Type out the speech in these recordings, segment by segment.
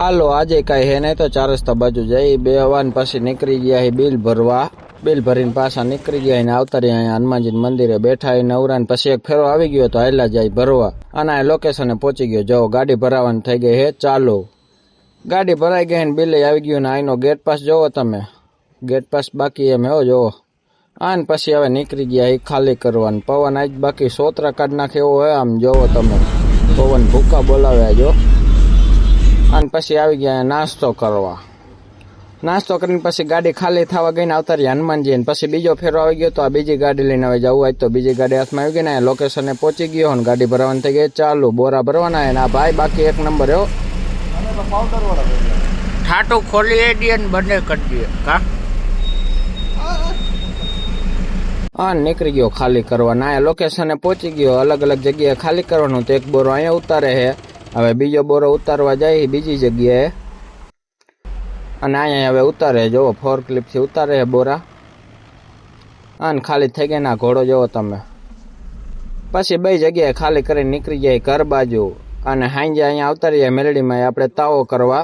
હાલો આજે કઈ હે નહીં તો 4 રસ્તા બાજુ જઈ 2 વાન પછી નીકળી ગયા બિલ ભરવા। બિલ ભરીને પાછા નીકળી ગયા ને આવતા રહ્યા અહીંયા હનુમાનજી મંદિરે બેઠા નવરાન પછી એક ફેરો આવી ગયો તો હાલ્યા જાય ભરવા અને આ લોકેશને પહોંચી ગયો। જો ગાડી ભરાવાની થઈ ગઈ હે ચાલુ। ગાડી ભરાઈ ગઈ ને બિલ આવી ગયું ને આનો ગેટ પાસ જોવો તમે, ગેટ પાસ બાકી એમ હો જોવો। આન પછી હવે નીકળી ગયા ખાલી કરવાનું। પવન આજ બાકી સોતરા કાઢ નાખે એવો હે આમ જોવો તમે, પવન ભૂકા બોલાવે જો। અને પછી આવી ગયા નાસ્તો કરવા। નાસ્તો કરીને પછી ગાડી ખાલી થવા ગઈને આવતા રહ્યા હનુમાનજી ને પછી બીજો ફેરો આવી ગયો તો આ બીજી ગાડી લઈને હવે જવું હોય તો બીજી ગાડી હાથમાં આવી ગઈ ને લોકેશને પહોંચી ગયો ને ગાડી ભરવાની થઈ ગઈ ચાલુ। બોરા ભરવાના હે ને આ ભાઈ બાકી એક નંબર હો ઠાટું ખોલી દે ને બંને કરી દે કા હા નીકળી ગયો ખાલી કરવા ના લોકેશને પહોંચી ગયો। અલગ અલગ જગ્યાએ ખાલી કરવાનું તો એક બોરો અહીંયા ઉતારે હે, હવે બીજો બોરો ઉતારવા જાય બીજી જગ્યાએ અને અહીંયા હવે ઉતારે જોવો ફોર ક્લિપથી ઉતારે હે બોરા અને ખાલી થઈ ગયા ના ઘોડો જોવો તમે। પછી બે જગ્યાએ ખાલી કરીને નીકળી જાય ઘર બાજુ અને હાંજે અહીંયા આવતા રહ્યા મેલડીમાં આપણે તાવો કરવા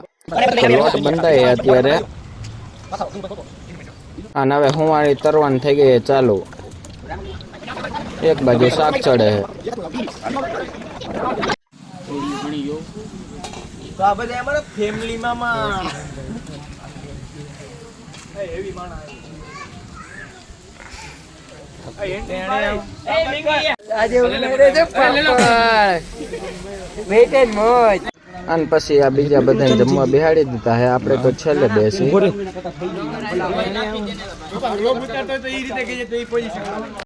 તો લોટ બંધાય અત્યારે અને હવે હુંવાળી તરવાની થઈ ગઈ ચાલુ। એક બાજુ શાક ચડે હે તો આ બધા અમારા ફેમિલીમાં હેવી માણા અને પછી આ બીજા બધા જમવા બેહાડી દીધા હે, આપણે તો છેલ્લે બેસી।